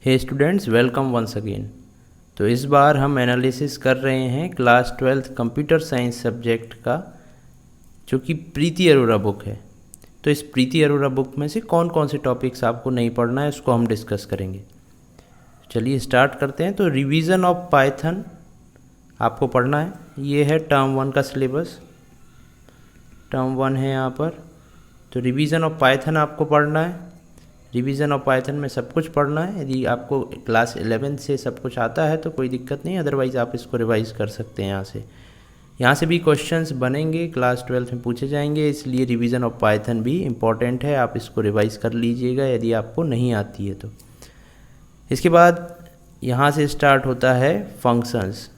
हे students, welcome once again. तो इस बार हम एनालिसिस कर रहे हैं class 12th computer science subject का, जो कि प्रीति अरोरा बुक है। तो इस प्रीति अरोरा बुक में से कौन कौन से टॉपिक्स आपको नहीं पढ़ना है उसको हम डिस्कस करेंगे। चलिए स्टार्ट करते हैं। तो रिवीजन ऑफ पाइथन आपको पढ़ना है। ये है टर्म 1 का सिलेबस। टर्म 1 है यहाँ पर। तो रिवीजन ऑफ पाइथन आपको पढ़ना है। रिवीजन ऑफ पाइथन में सब कुछ पढ़ना है। यदि आपको क्लास 11 से सब कुछ आता है तो कोई दिक्कत नहीं, अदरवाइज़ आप इसको रिवाइज कर सकते हैं। यहाँ से भी क्वेश्चंस बनेंगे, क्लास 12 में पूछे जाएंगे, इसलिए रिवीजन ऑफ पाइथन भी इम्पॉर्टेंट है। आप इसको रिवाइज कर लीजिएगा यदि आपको नहीं आती है तो। इसके बाद यहाँ से स्टार्ट होता है फंक्शंस।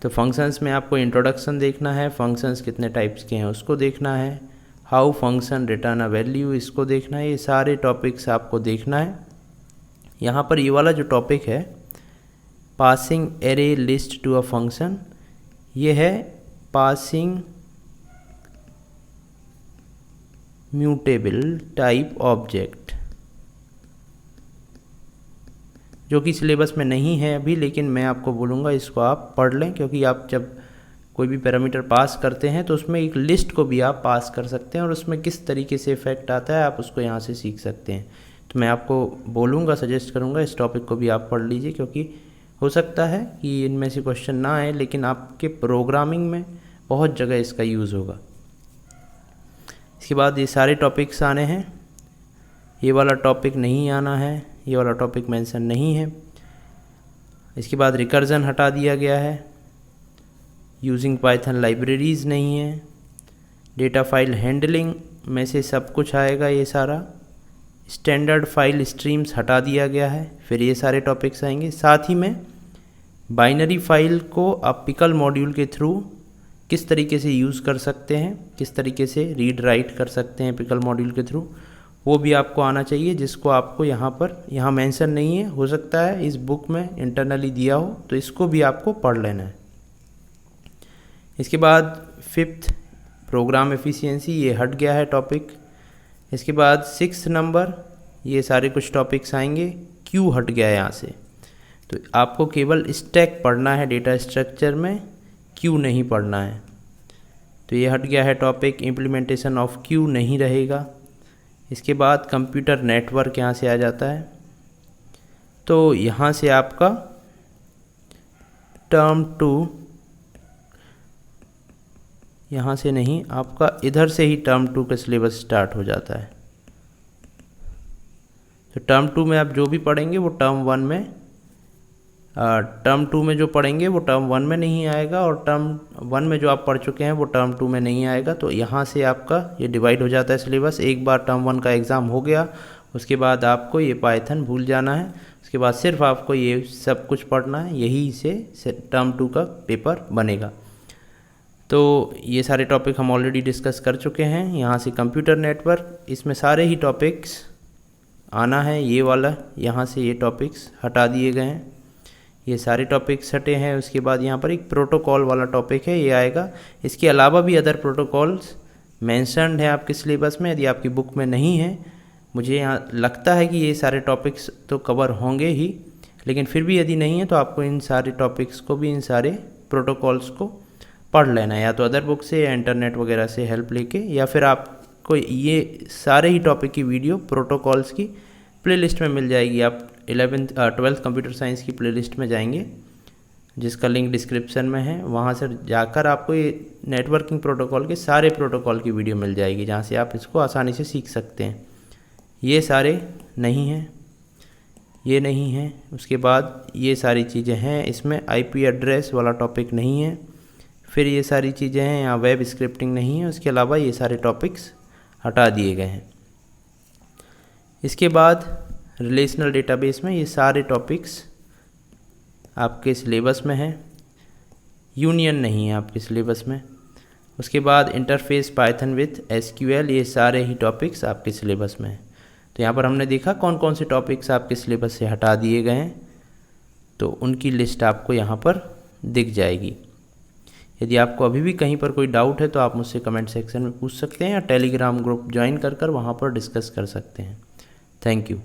तो फंक्शंस में आपको इंट्रोडक्शन देखना है, फंक्शंस कितने टाइप्स के हैं उसको देखना है, how function return a value इसको देखना है। ये सारे टॉपिक्स आपको देखना है। यहाँ पर ये वाला जो टॉपिक है passing array list to a function, ये है पासिंग म्यूटेबल टाइप ऑब्जेक्ट, जो कि सिलेबस में नहीं है अभी, लेकिन मैं आपको बोलूँगा इसको आप पढ़ लें, क्योंकि आप जब कोई भी पैरामीटर पास करते हैं तो उसमें एक लिस्ट को भी आप पास कर सकते हैं और उसमें किस तरीके से इफेक्ट आता है आप उसको यहाँ से सीख सकते हैं। तो मैं आपको बोलूँगा, सजेस्ट करूँगा इस टॉपिक को भी आप पढ़ लीजिए, क्योंकि हो सकता है कि इनमें से क्वेश्चन ना आए, लेकिन आपके प्रोग्रामिंग में बहुत जगह इसका यूज़ होगा। इसके बाद ये सारे टॉपिक्स आने हैं। ये वाला टॉपिक नहीं आना है, ये वाला टॉपिक मेंशन नहीं है। इसके बाद रिकर्जन हटा दिया गया है। यूजिंग पाइथन लाइब्रेरीज़ नहीं है। डेटा फाइल हैंडलिंग में से सब कुछ आएगा ये सारा। स्टैंडर्ड फाइल स्ट्रीम्स हटा दिया गया है, फिर ये सारे टॉपिक्स आएंगे। साथ ही में बाइनरी फाइल को आप पिकल मॉड्यूल के थ्रू किस तरीके से यूज़ कर सकते हैं, किस तरीके से रीड राइट कर सकते हैं पिकल मॉड्यूल के थ्रू, वो भी आपको आना चाहिए, जिसको आपको यहाँ मेंशन नहीं है। हो सकता है इस बुक में इंटरनली दिया हो, तो इसको भी आपको पढ़ लेना है। इसके बाद 5th प्रोग्राम एफिशिएंसी, ये हट गया है टॉपिक। इसके बाद 6th नंबर, ये सारे कुछ टॉपिक्स आएंगे। क्यू हट गया है यहाँ से, तो आपको केवल स्टैक पढ़ना है डेटा स्ट्रक्चर में, क्यू नहीं पढ़ना है। तो ये हट गया है टॉपिक। इम्प्लीमेंटेशन ऑफ क्यू नहीं रहेगा। इसके बाद कंप्यूटर नेटवर्क यहाँ से आ जाता है। तो यहाँ से आपका टर्म 2, यहाँ से नहीं, आपका इधर से ही टर्म 2 का सिलेबस स्टार्ट हो जाता है। तो टर्म 2 में आप जो भी पढ़ेंगे वो टर्म 1 में, टर्म 2 में जो पढ़ेंगे वो टर्म 1 में नहीं आएगा, और टर्म 1 में जो आप पढ़ चुके हैं वो टर्म 2 में नहीं आएगा। तो यहाँ से आपका ये डिवाइड हो जाता है सिलेबस। एक बार टर्म 1 का एग्ज़ाम हो गया, उसके बाद आपको ये पाइथन भूल जाना है। उसके बाद सिर्फ आपको ये सब कुछ पढ़ना है, यही से टर्म 2 का पेपर बनेगा। तो ये सारे टॉपिक हम ऑलरेडी डिस्कस कर चुके हैं। यहाँ से कंप्यूटर नेटवर्क, इसमें सारे ही टॉपिक्स आना है। ये वाला यहाँ से ये टॉपिक्स हटा दिए गए हैं, ये सारे टॉपिक्स हटे हैं। उसके बाद यहाँ पर एक प्रोटोकॉल वाला टॉपिक है, ये आएगा। इसके अलावा भी अदर प्रोटोकॉल्स मेंशन्ड है आपके सिलेबस में। यदि आपकी बुक में नहीं है, मुझे यहाँ लगता है कि ये सारे टॉपिक्स तो कवर होंगे ही, लेकिन फिर भी यदि नहीं है तो आपको इन सारे टॉपिक्स को भी, इन सारे प्रोटोकॉल्स को पढ़ लेना है, या तो अदर बुक से या इंटरनेट वगैरह से हेल्प लेके, या फिर आपको ये सारे ही टॉपिक की वीडियो प्रोटोकॉल्स की प्लेलिस्ट में मिल जाएगी। आप 12th कंप्यूटर साइंस की प्लेलिस्ट में जाएंगे, जिसका लिंक डिस्क्रिप्शन में है। वहाँ से जाकर आपको ये नेटवर्किंग प्रोटोकॉल के सारे प्रोटोकॉल की वीडियो मिल जाएगी, जहाँ से आप इसको आसानी से सीख सकते हैं। ये सारे नहीं हैं, ये नहीं है। उसके बाद ये सारी चीज़ें हैं। इसमें IP एड्रेस वाला टॉपिक नहीं है। फिर ये सारी चीज़ें हैं, यहाँ वेब स्क्रिप्टिंग नहीं है। उसके अलावा ये सारे टॉपिक्स हटा दिए गए हैं। इसके बाद रिलेशनल डेटाबेस में ये सारे टॉपिक्स आपके सिलेबस में हैं। यूनियन नहीं है आपके सिलेबस में। उसके बाद इंटरफेस पाइथन विथ SQL, ये सारे ही टॉपिक्स आपके सिलेबस में हैं। तो यहाँ पर हमने देखा कौन कौन से टॉपिक्स आपके सिलेबस से हटा दिए गए हैं, तो उनकी लिस्ट आपको यहाँ पर दिख जाएगी। यदि आपको अभी भी कहीं पर कोई डाउट है तो आप मुझसे कमेंट सेक्शन में पूछ सकते हैं, या टेलीग्राम ग्रुप ज्वाइन कर वहाँ पर डिस्कस कर सकते हैं। Thank you.